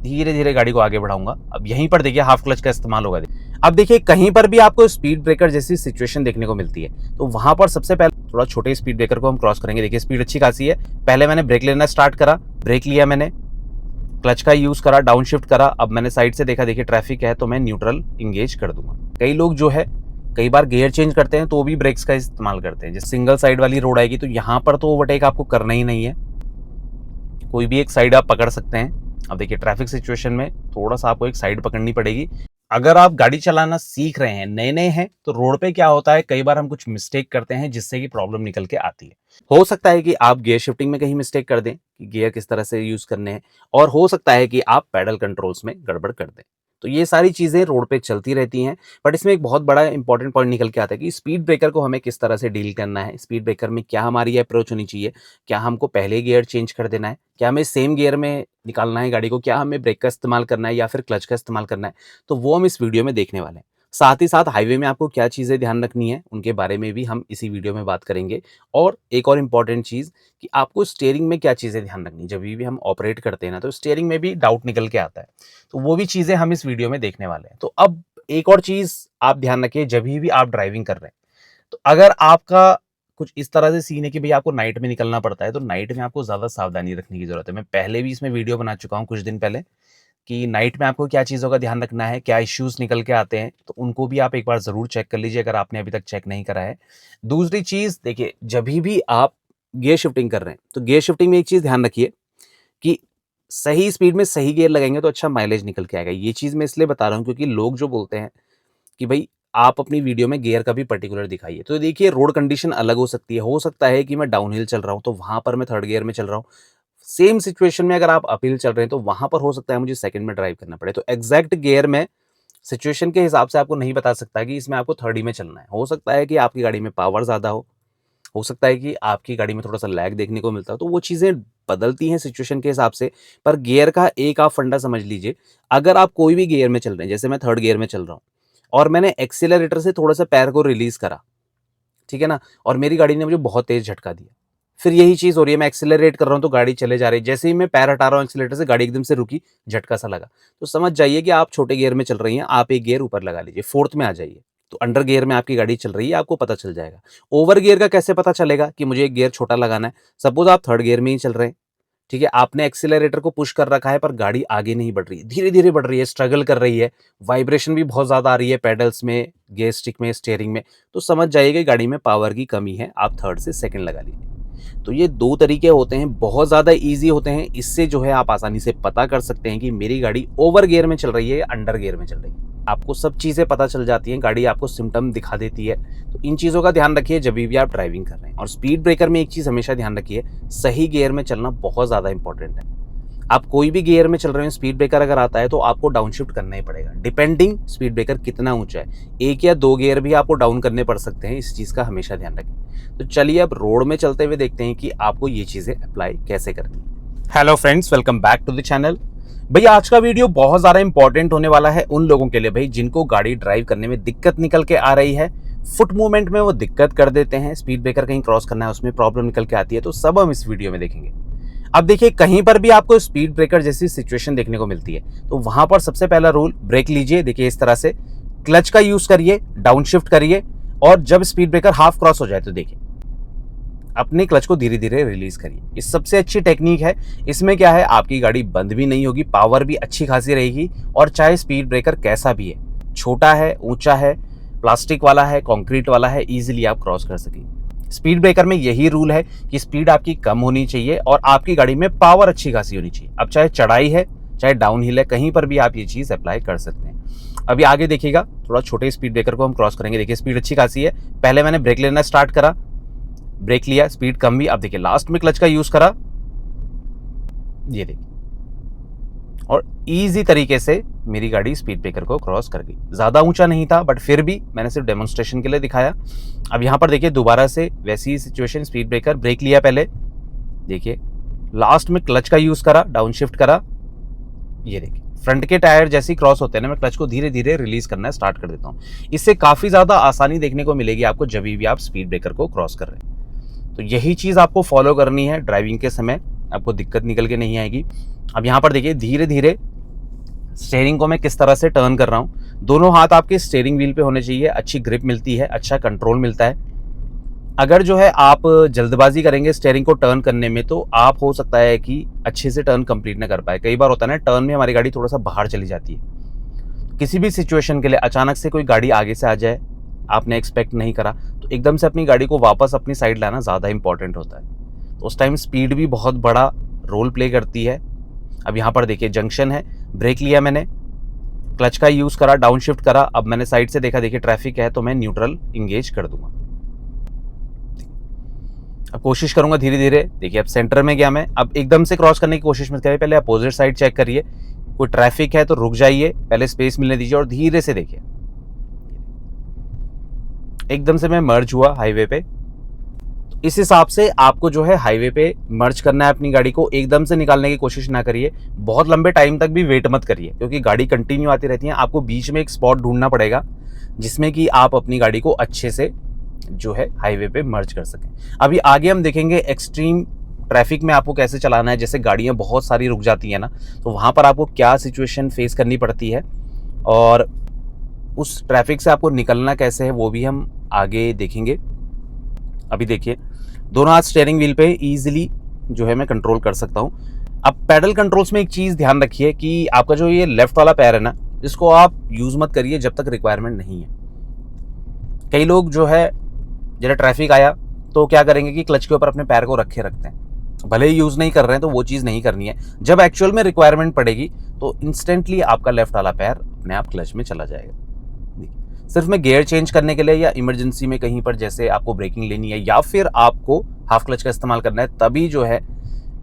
धीरे धीरे गाड़ी को आगे बढ़ाऊंगा। अब यहीं पर देखिए हाफ क्लच का इस्तेमाल होगा। अब देखिए कहीं पर भी आपको स्पीड ब्रेकर जैसी सिचुएशन देखने को मिलती है, तो वहां पर सबसे पहले थोड़ा छोटे स्पीड ब्रेकर को हम क्रॉस करेंगे। देखिए स्पीड अच्छी खासी है। पहले मैंने ब्रेक लेना स्टार्ट करा, ब्रेक लिया मैंने, क्लच का यूज करा, डाउन शिफ्ट करा। अब मैंने साइड से देखा, देखिए ट्रैफिक है तो मैं न्यूट्रल इंगेज कर दूंगा। कई लोग जो है कई बार गियर चेंज करते हैं तो भी ब्रेक्स का इस्तेमाल करते हैं। जैसे सिंगल साइड वाली रोड आएगी तो यहाँ पर तो ओवरटेक आपको करना ही नहीं है, कोई भी एक साइड आप पकड़ सकते हैं। अब देखिए ट्रैफिक सिचुएशन में थोड़ा सा आपको एक साइड पकड़नी पड़ेगी। अगर आप गाड़ी चलाना सीख रहे हैं, नए नए हैं, तो रोड पे क्या होता है, कई बार हम कुछ मिस्टेक करते हैं जिससे कि प्रॉब्लम निकल के आती है। हो सकता है कि आप गियर शिफ्टिंग में कहीं मिस्टेक कर दें कि गियर किस तरह से यूज करने हैं, और हो सकता है कि आप पैडल कंट्रोल्स में गड़बड़ कर दें। तो ये सारी चीजें रोड पे चलती रहती हैं। बट इसमें एक बहुत बड़ा इंपॉर्टेंट पॉइंट निकल के आता है कि स्पीड ब्रेकर को हमें किस तरह से डील करना है। स्पीड ब्रेकर में क्या हमारी अप्रोच होनी चाहिए, क्या हमको पहले गियर चेंज कर देना है, क्या हमें सेम गियर में निकालना है गाड़ी को, क्या हमें ब्रेक का इस्तेमाल करना है या फिर क्लच का इस्तेमाल करना है, तो वो हम इस वीडियो में देखने वाले हैं। साथ ही साथ हाईवे में आपको क्या चीज़ें ध्यान रखनी है उनके बारे में भी हम इसी वीडियो में बात करेंगे। और एक और इम्पॉर्टेंट चीज़ कि आपको स्टीयरिंग में क्या चीज़ें ध्यान रखनी है। जब भी हम ऑपरेट करते हैं ना, तो स्टीयरिंग में भी डाउट निकल के आता है, तो वो भी चीज़ें हम इस वीडियो में देखने वाले हैं। तो अब एक और चीज़ आप ध्यान रखिए, जब भी आप ड्राइविंग कर रहे हैं, तो अगर आपका कुछ इस तरह से सीन है कि भाई आपको नाइट में निकलना पड़ता है, तो नाइट में आपको ज़्यादा सावधानी रखने की ज़रूरत है। मैं पहले भी इसमें वीडियो बना चुका हूँ कुछ दिन पहले कि नाइट में आपको क्या चीज़ों का ध्यान रखना है, क्या इश्यूज़ निकल के आते हैं, तो उनको भी आप एक बार ज़रूर चेक कर लीजिए अगर आपने अभी तक चेक नहीं करा है। दूसरी चीज़ देखिए, जभी भी आप गियर शिफ्टिंग कर रहे हैं, तो गियर शिफ्टिंग में एक चीज़ ध्यान रखिए कि सही स्पीड में सही गियर लगाएंगे तो अच्छा माइलेज निकल के आएगा। ये चीज़ मैं इसलिए बता रहा हूँ क्योंकि लोग जो बोलते हैं कि भाई आप अपनी वीडियो में गियर का भी पर्टिकुलर दिखाइए, तो देखिए रोड कंडीशन अलग हो सकती है। हो सकता है कि मैं डाउनहिल चल रहा हूँ तो वहाँ पर मैं थर्ड गियर में चल रहा हूँ। सेम सिचुएशन में अगर आप अपहिल चल रहे हैं तो वहाँ पर हो सकता है मुझे सेकंड में ड्राइव करना पड़े। तो एग्जैक्ट गियर में सिचुएशन के हिसाब से आपको नहीं बता सकता कि इसमें आपको थर्ड ही में चलना है। हो सकता है कि आपकी गाड़ी में पावर ज़्यादा हो सकता है कि आपकी गाड़ी में थोड़ा-सा लैग देखने को मिलता हो, तो वो चीज़ें बदलती हैं सिचुएशन के हिसाब से। पर गियर का एक आप फंडा समझ लीजिए, अगर आप कोई भी गियर में चल रहे हैं, जैसे मैं थर्ड गियर में चल रहा हूँ और मैंने एक्सीलरेटर से थोड़ा-सा पैर को रिलीज़ करा, ठीक है ना? और मेरी गाड़ी ने मुझे बहुत तेज़ झटका दिया। फिर यही चीज़ हो रही है, मैं एक्सीलरेट कर रहा हूँ तो गाड़ी चले जा रही है। जैसे ही मैं पैर हटा रहा हूँ एक्सीलरेटर से, गाड़ी एकदम से रुकी, झटका सा लगा। तो समझ जाइए कि आप छोटे गियर में चल रही हैं, आप एक गियर ऊपर लगा लीजिए, फोर्थ में आ जाइए। तो अंडर गियर में आपकी गाड़ी चल रही है, आपको पता चल जाएगा। ओवर गियर का कैसे पता चलेगा कि मुझे एक गियर छोटा लगाना है? सपोज़ आप थर्ड गियर में ही चल रहे हैं, ठीक है? आपने एक्सीलरेटर को पुश कर रखा है पर गाड़ी आगे नहीं बढ़ रही है, धीरे-धीरे बढ़ रही है, स्ट्रगल कर रही है, वाइब्रेशन भी बहुत ज़्यादा आ रही है पेडल्स में, गियर स्टिक में, स्टीयरिंग में, तो समझ जाइए कि गाड़ी में पावर की कमी है, आप थर्ड से सेकंड लगा लीजिए। तो ये 2 तरीके होते हैं, बहुत ज़्यादा ईज़ी होते हैं। इससे जो है आप आसानी से पता कर सकते हैं कि मेरी गाड़ी ओवर गियर में चल रही है या अंडर गियर में चल रही है। आपको सब चीज़ें पता चल जाती हैं, गाड़ी आपको सिम्पटम दिखा देती है। तो इन चीज़ों का ध्यान रखिए जब भी आप ड्राइविंग कर रहे हैं। और स्पीड ब्रेकर में एक चीज़ हमेशा ध्यान रखिए, सही गियर में चलना बहुत ज़्यादा इंपॉर्टेंट है। आप कोई भी गियर में चल रहे हैं, स्पीड ब्रेकर अगर आता है तो आपको डाउन शिफ्ट करना ही पड़ेगा, डिपेंडिंग स्पीड ब्रेकर कितना ऊंचा है। 1 या 2 गियर भी आपको डाउन करने पड़ सकते हैं, इस चीज़ का हमेशा ध्यान रखें। तो चलिए अब रोड में चलते हुए देखते हैं कि आपको ये चीज़ें अप्लाई कैसे करनी है। Hello friends, welcome back to the channel. भैया आज का वीडियो बहुत ज़्यादा इंपॉर्टेंट होने वाला है उन लोगों के लिए भाई जिनको गाड़ी ड्राइव करने में दिक्कत निकल के आ रही है, फुट मूवमेंट में वो दिक्कत कर देते हैं, स्पीड ब्रेकर कहीं क्रॉस करना है उसमें प्रॉब्लम निकल के आती है, तो सब हम इस वीडियो में देखेंगे। अब देखिए कहीं पर भी आपको स्पीड ब्रेकर जैसी सिचुएशन देखने को मिलती है, तो वहां पर सबसे पहला रूल, ब्रेक लीजिए। देखिए इस तरह से क्लच का यूज करिए, डाउन शिफ्ट करिए, और जब स्पीड ब्रेकर हाफ क्रॉस हो जाए तो देखिए अपने क्लच को धीरे धीरे रिलीज करिए। ये सबसे अच्छी टेक्निक है। इसमें क्या है, आपकी गाड़ी बंद भी नहीं होगी, पावर भी अच्छी खासी रहेगी, और चाहे स्पीड ब्रेकर कैसा भी है, छोटा है, ऊंचा है, प्लास्टिक वाला है, कंक्रीट वाला है, इजीली आप क्रॉस कर सकेंगे। स्पीड ब्रेकर में यही रूल है कि स्पीड आपकी कम होनी चाहिए और आपकी गाड़ी में पावर अच्छी खासी होनी चाहिए। अब चाहे चढ़ाई है, चाहे डाउन हिल है, कहीं पर भी आप ये चीज़ अप्लाई कर सकते हैं। अभी आगे देखिएगा, थोड़ा छोटे स्पीड ब्रेकर को हम क्रॉस करेंगे। देखिए स्पीड अच्छी खासी है। पहले मैंने ब्रेक लेना स्टार्ट करा, ब्रेक लिया, स्पीड कम हुई। अब देखिए लास्ट में क्लच का यूज करा, ये देखिए, और इजी तरीके से मेरी गाड़ी स्पीड ब्रेकर को क्रॉस कर गई। ज़्यादा ऊंचा नहीं था बट फिर भी मैंने सिर्फ डेमोन्स्ट्रेशन के लिए दिखाया। अब यहाँ पर देखिए दोबारा से वैसी ही सिचुएशन, स्पीड ब्रेकर, ब्रेक लिया पहले, देखिए लास्ट में क्लच का यूज़ करा, डाउन शिफ्ट करा, ये देखिए फ्रंट के टायर जैसे ही क्रॉस होते हैं ना, मैं क्लच को धीरे धीरे रिलीज करना स्टार्ट कर देता हूँ। इससे काफ़ी ज़्यादा आसानी देखने को मिलेगी आपको जब भी आप स्पीड ब्रेकर को क्रॉस कर रहे हैं। तो यही चीज़ आपको फॉलो करनी है ड्राइविंग के समय, आपको दिक्कत निकल के नहीं आएगी। अब यहाँ पर देखिए धीरे धीरे स्टीयरिंग को मैं किस तरह से टर्न कर रहा हूँ। दोनों हाथ आपके स्टीयरिंग व्हील पे होने चाहिए, अच्छी ग्रिप मिलती है, अच्छा कंट्रोल मिलता है। अगर जो है आप जल्दबाजी करेंगे स्टीयरिंग को टर्न करने में, तो आप हो सकता है कि अच्छे से टर्न कंप्लीट ना कर पाए। कई बार होता है ना, टर्न में हमारी गाड़ी थोड़ा सा बाहर चली जाती है। किसी भी सिचुएशन के लिए अचानक से कोई गाड़ी आगे से आ जाए, आपने एक्सपेक्ट नहीं करा, तो एकदम से अपनी गाड़ी को वापस अपनी साइड लाना ज़्यादा इंपॉर्टेंट होता है। तो उस टाइम स्पीड भी बहुत बड़ा रोल प्ले करती है। अब यहाँ पर देखिए जंक्शन है, ब्रेक लिया मैंने, क्लच का यूज़ करा, डाउन शिफ्ट करा। अब मैंने साइड से देखा, देखिए ट्रैफिक है, तो मैं न्यूट्रल इंगेज कर दूंगा। अब कोशिश करूंगा धीरे धीरे। देखिए अब सेंटर में गया मैं। अब एकदम से क्रॉस करने की कोशिश मत करिए, पहले अपोजिट साइड चेक करिए। कोई ट्रैफिक है तो रुक जाइए, पहले स्पेस मिलने दीजिए और धीरे से देखिए। एकदम से मैं मर्ज हुआ हाईवे पे। इस हिसाब से आपको जो है हाईवे पे मर्ज करना है अपनी गाड़ी को। एकदम से निकालने की कोशिश ना करिए, बहुत लंबे टाइम तक भी वेट मत करिए, क्योंकि गाड़ी कंटिन्यू आती रहती है। आपको बीच में एक स्पॉट ढूंढना पड़ेगा जिसमें कि आप अपनी गाड़ी को अच्छे से जो है हाईवे पे मर्ज कर सकें। अभी आगे हम देखेंगे एक्सट्रीम ट्रैफिक में आपको कैसे चलाना है। जैसे गाड़ियां बहुत सारी रुक जाती है ना, तो वहां पर आपको क्या सिचुएशन फेस करनी पड़ती है और उस ट्रैफिक से आपको निकलना कैसे है, वो भी हम आगे देखेंगे। अभी देखिए दोनों हाथ स्टीयरिंग व्हील पे इजीली जो है मैं कंट्रोल कर सकता हूँ। अब पैडल कंट्रोल्स में एक चीज़ ध्यान रखिए कि आपका जो ये लेफ्ट वाला पैर है ना, इसको आप यूज़ मत करिए जब तक रिक्वायरमेंट नहीं है। कई लोग जो है जरा ट्रैफिक आया तो क्या करेंगे कि क्लच के ऊपर अपने पैर को रखे रखते हैं। भले ही यूज़ नहीं कर रहे हैं, तो वो चीज़ नहीं करनी है। जब एक्चुअल में रिक्वायरमेंट पड़ेगी तो इंस्टेंटली आपका लेफ्ट वाला पैर अपने आप क्लच में चला जाएगा। सिर्फ मैं गियर चेंज करने के लिए या इमरजेंसी में कहीं पर जैसे आपको ब्रेकिंग लेनी है या फिर आपको हाफ क्लच का इस्तेमाल करना है, तभी जो है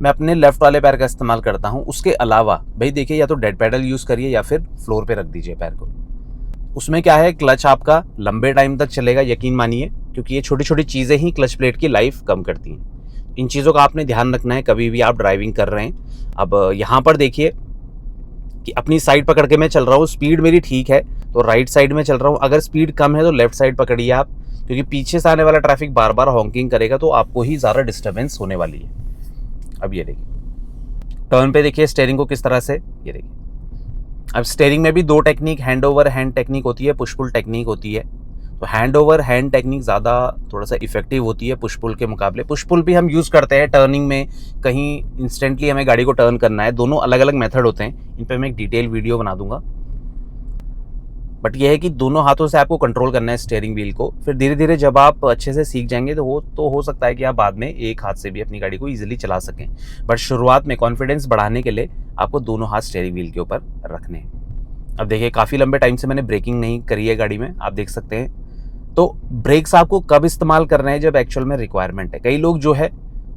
मैं अपने लेफ्ट वाले पैर का इस्तेमाल करता हूँ। उसके अलावा भाई देखिए, या तो डेड पैडल यूज़ करिए या फिर फ्लोर पे रख दीजिए पैर को। उसमें क्या है, क्लच आपका लंबे टाइम तक चलेगा, यकीन मानिए, क्योंकि ये छोटी छोटी चीज़ें ही क्लच प्लेट की लाइफ कम करती हैं। इन चीज़ों का आपने ध्यान रखना है कभी भी आप ड्राइविंग कर रहे हैं। अब यहाँ पर देखिए कि अपनी साइड पकड़ के मैं चल रहा हूँ, स्पीड मेरी ठीक है तो राइट साइड में चल रहा हूँ। अगर स्पीड कम है तो लेफ्ट साइड पकड़िए आप, क्योंकि पीछे से आने वाला ट्रैफिक बार बार हॉकिंग करेगा तो आपको ही ज़्यादा डिस्टर्बेंस होने वाली है। अब ये देखिए टर्न पे देखिए स्टीयरिंग को किस तरह से, ये देखिए। अब स्टीयरिंग में भी दो technique, hand over hand technique होती है, पुश पुल टेक्निक होती है। तो हैंड ओवर हैंड टेक्निक ज़्यादा थोड़ा सा इफेक्टिव होती है पुश पुल के मुकाबले। पुश पुल भी हम यूज़ करते हैं टर्निंग में, कहीं इंस्टेंटली हमें गाड़ी को टर्न करना है। दोनों अलग अलग मेथड होते हैं, इन पर मैं एक डिटेल वीडियो बना दूंगा। बट यह है कि दोनों हाथों से आपको कंट्रोल करना है स्टीयरिंग व्हील को। फिर धीरे धीरे जब आप अच्छे से सीख जाएंगे तो हो सकता है कि आप बाद में एक हाथ से भी अपनी गाड़ी को ईजिली चला सकें। बट शुरुआत में कॉन्फिडेंस बढ़ाने के लिए आपको दोनों हाथ स्टीयरिंग व्हील के ऊपर रखने हैं। अब देखिए काफ़ी लंबे टाइम से मैंने ब्रेकिंग नहीं करी है गाड़ी में, आप देख सकते हैं। तो ब्रेक्स आपको कब इस्तेमाल करना है, जब एक्चुअल में रिक्वायरमेंट है। कई लोग जो है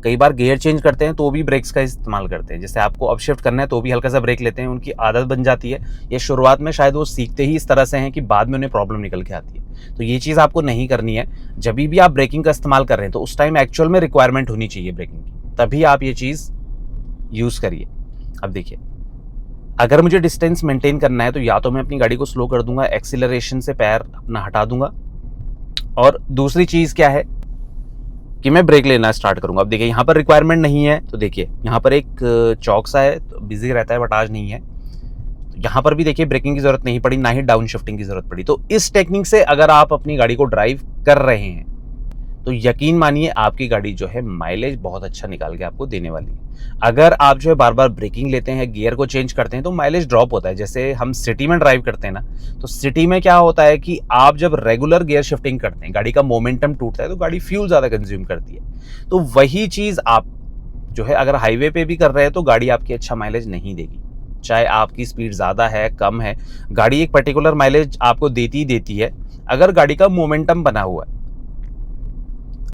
कई बार गियर चेंज करते हैं तो भी ब्रेक्स का इस्तेमाल करते हैं। जैसे आपको अप शिफ्ट करना है तो भी हल्का सा ब्रेक लेते हैं, उनकी आदत बन जाती है। ये शुरुआत में शायद वो सीखते ही इस तरह से हैं कि बाद में उन्हें प्रॉब्लम निकल के आती है। तो ये चीज़ आपको नहीं करनी है। जब भी आप ब्रेकिंग का इस्तेमाल कर रहे हैं तो उस टाइम एक्चुअल में रिक्वायरमेंट होनी चाहिए ब्रेकिंग की, तभी आप ये चीज़ यूज़ करिए। अब देखिए अगर मुझे डिस्टेंस मेंटेन करना है तो या तो मैं अपनी गाड़ी को स्लो कर दूंगा, एक्सीलरेशन से पैर अपना हटा दूंगा, और दूसरी चीज़ क्या है कि मैं ब्रेक लेना स्टार्ट करूंगा। अब देखिए यहाँ पर रिक्वायरमेंट नहीं है तो देखिए यहाँ पर एक चौक सा है तो बिजी रहता है, बट आज नहीं है। तो यहाँ पर भी देखिए ब्रेकिंग की जरूरत नहीं पड़ी, ना ही डाउन शिफ्टिंग की जरूरत पड़ी। तो इस टेक्निक से अगर आप अपनी गाड़ी को ड्राइव कर रहे हैं तो यकीन मानिए आपकी गाड़ी जो है माइलेज बहुत अच्छा निकाल के आपको देने वाली है। अगर आप जो है बार बार ब्रेकिंग लेते हैं, गियर को चेंज करते हैं, तो माइलेज ड्रॉप होता है। जैसे हम सिटी में ड्राइव करते हैं ना, तो सिटी में क्या होता है कि आप जब रेगुलर गियर शिफ्टिंग करते हैं, गाड़ी का मोमेंटम टूटता है तो गाड़ी फ्यूल ज़्यादा कंज्यूम करती है। तो वही चीज़ आप जो है अगर हाईवे पे भी कर रहे हैं तो गाड़ी आपकी अच्छा माइलेज नहीं देगी। चाहे आपकी स्पीड ज़्यादा है कम है, गाड़ी एक पर्टिकुलर माइलेज आपको देती ही देती है अगर गाड़ी का मोमेंटम बना हुआ है।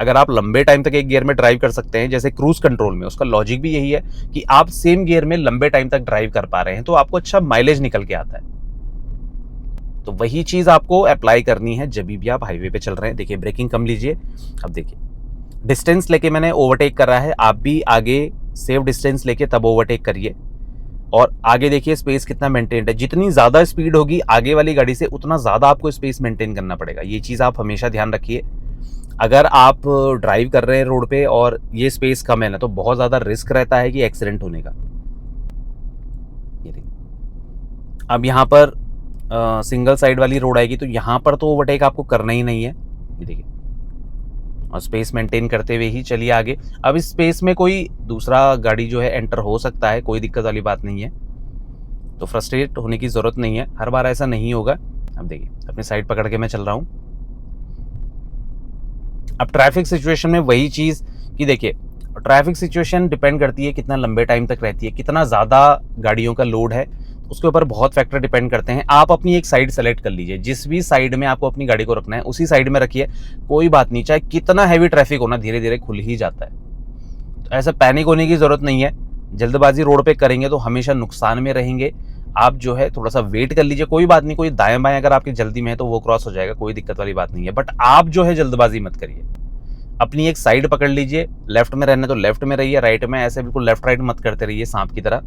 अगर आप लंबे टाइम तक एक गियर में ड्राइव कर सकते हैं, जैसे क्रूज कंट्रोल में, उसका लॉजिक भी यही है कि आप सेम गियर में लंबे टाइम तक ड्राइव कर पा रहे हैं तो आपको अच्छा माइलेज निकल के आता है। तो वही चीज आपको अप्लाई करनी है जब भी आप हाईवे पे चल रहे हैं। देखिए ब्रेकिंग कम लीजिए। अब देखिए डिस्टेंस लेके मैंने ओवरटेक कर रहा है, आप भी आगे सेफ डिस्टेंस लेके तब ओवरटेक करिए। और आगे देखिए स्पेस कितना मेंटेन्ड है। जितनी ज़्यादा स्पीड होगी आगे वाली गाड़ी से, उतना ज़्यादा आपको स्पेस मेंटेन करना पड़ेगा। ये चीज़ आप हमेशा ध्यान रखिए। अगर आप ड्राइव कर रहे हैं रोड पे और ये स्पेस कम है ना, तो बहुत ज़्यादा रिस्क रहता है कि एक्सीडेंट होने का। ये देखिए अब यहाँ पर सिंगल साइड वाली रोड आएगी, तो यहाँ पर तो ओवरटेक आपको करना ही नहीं है, ये देखिए, और स्पेस मेंटेन करते हुए ही चलिए आगे। अब इस स्पेस में कोई दूसरा गाड़ी जो है एंटर हो सकता है, कोई दिक्कत वाली बात नहीं है, तो फ्रस्ट्रेट होने की ज़रूरत नहीं है, हर बार ऐसा नहीं होगा। अब देखिए अपनी साइड पकड़ के मैं चल रहा हूँ। अब ट्रैफिक सिचुएशन में वही चीज़ कि देखिए, ट्रैफिक सिचुएशन डिपेंड करती है कितना लंबे टाइम तक रहती है, कितना ज़्यादा गाड़ियों का लोड है, उसके ऊपर बहुत फैक्टर डिपेंड करते हैं। आप अपनी एक साइड सेलेक्ट कर लीजिए, जिस भी साइड में आपको अपनी गाड़ी को रखना है उसी साइड में रखिए, कोई बात नहीं, चाहे कितना हैवी ट्रैफिक हो ना, धीरे धीरे खुल ही जाता है। तो ऐसा पैनिक होने की ज़रूरत नहीं है। जल्दबाजी रोड पे करेंगे तो हमेशा नुकसान में रहेंगे। आप जो है थोड़ा सा वेट कर लीजिए, कोई बात नहीं, कोई दाएं बाएं अगर आपकी जल्दी में है तो वो क्रॉस हो जाएगा, कोई दिक्कत वाली बात नहीं है, बट आप जो है जल्दबाजी मत करिए। अपनी एक साइड पकड़ लीजिए, लेफ्ट में रहना तो लेफ्ट में रहिए, राइट में ऐसे बिल्कुल लेफ्ट राइट मत करते रहिए सांप की तरह,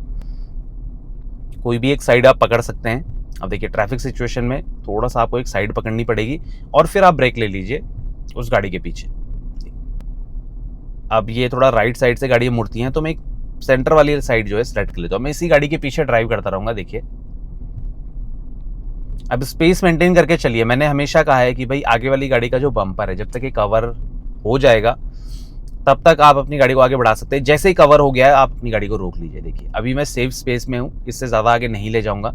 कोई भी एक साइड आप पकड़ सकते हैं। अब देखिए ट्रैफिक सिचुएशन में थोड़ा सा आपको एक साइड पकड़नी पड़ेगी और फिर आप ब्रेक ले लीजिए उस गाड़ी के पीछे। अब ये थोड़ा राइट साइड से गाड़ियाँ मुड़ती हैं, तो मैं एक सेंटर वाली साइड जो है सेलेक्ट कर लेता हूँ, मैं इसी गाड़ी के पीछे ड्राइव करता रहूँगा। देखिए अब स्पेस मेंटेन करके चलिए। मैंने हमेशा कहा है कि भाई आगे वाली गाड़ी का जो बम्पर है, जब तक ये कवर हो जाएगा तब तक आप अपनी गाड़ी को आगे बढ़ा सकते हैं। जैसे ही कवर हो गया है आप अपनी गाड़ी को रोक लीजिए। देखिए अभी मैं सेफ स्पेस में हूँ, इससे ज़्यादा आगे नहीं ले जाऊँगा,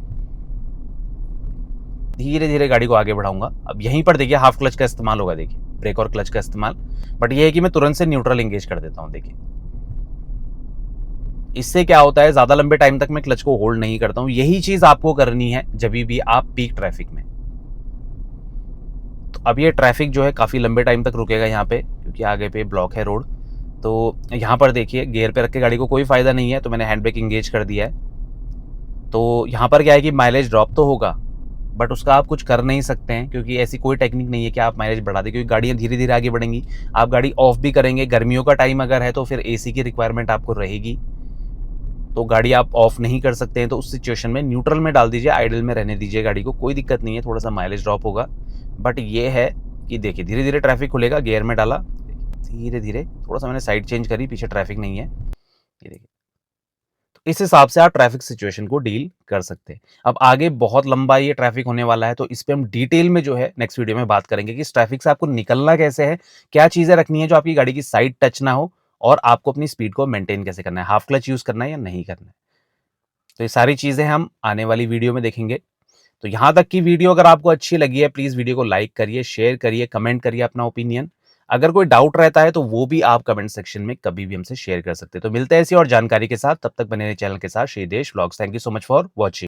धीरे धीरे गाड़ी को आगे बढ़ाऊंगा। अब यहीं पर देखिए हाफ क्लच का इस्तेमाल होगा, देखिए ब्रेक और क्लच का इस्तेमाल, बट ये है कि मैं तुरंत से न्यूट्रल एंगेज कर देता हूँ। देखिए इससे क्या होता है, ज़्यादा लंबे टाइम तक मैं क्लच को होल्ड नहीं करता हूँ। यही चीज़ आपको करनी है जब भी आप पीक ट्रैफिक में। तो अब ये ट्रैफिक जो है काफ़ी लंबे टाइम तक रुकेगा यहाँ पे, क्योंकि आगे पे ब्लॉक है रोड। तो यहाँ पर देखिए गियर पे रख के गाड़ी को कोई फ़ायदा नहीं है, तो मैंने हैंड ब्रेक इंगेज कर दिया है। तो यहाँ पर क्या है कि माइलेज ड्रॉप तो होगा, बट उसका आप कुछ कर नहीं सकते हैं, क्योंकि ऐसी कोई टेक्निक नहीं है कि आप माइलेज बढ़ा दें, क्योंकि गाड़ियाँ धीरे धीरे आगे बढ़ेंगी। आप गाड़ी ऑफ भी करेंगे, गर्मियों का टाइम अगर है तो फिर एसी की रिक्वायरमेंट आपको रहेगी, तो गाड़ी आप ऑफ नहीं कर सकते हैं। तो उस सिचुएशन में न्यूट्रल में डाल दीजिए, आइडल में रहने दीजिए गाड़ी को, कोई दिक्कत नहीं है, थोड़ा सा माइलेज ड्रॉप होगा, बट ये है कि देखिए धीरे धीरे ट्रैफिक खुलेगा। गियर में डाला, धीरे धीरे, थोड़ा सा मैंने साइड चेंज करी, पीछे ट्रैफिक नहीं है, ये देखिए। इस हिसाब से आप ट्रैफिक सिचुएशन को डील कर सकते हैं। अब आगे बहुत लंबा ये ट्रैफिक होने वाला है, तो इस पे हम डिटेल में जो है नेक्स्ट वीडियो में बात करेंगे कि इस ट्रैफिक से आपको निकलना कैसे है, क्या चीज़ें रखनी है जो आपकी गाड़ी की साइड टच ना हो, और आपको अपनी स्पीड को मेंटेन कैसे करना है, हाफ क्लच यूज़ करना है या नहीं करना है। तो ये सारी चीज़ें हम आने वाली वीडियो में देखेंगे। तो यहाँ तक की वीडियो अगर आपको अच्छी लगी है, प्लीज़ वीडियो को लाइक करिए, शेयर करिए, कमेंट करिए अपना ओपिनियन। अगर कोई डाउट रहता है तो वो भी आप कमेंट सेक्शन में कभी भी हमसे शेयर कर सकते हैं। तो मिलते हैं ऐसी और जानकारी के साथ, तब तक बने रहिए चैनल के साथ, श्री देश vlogs. Thank you so much for watching.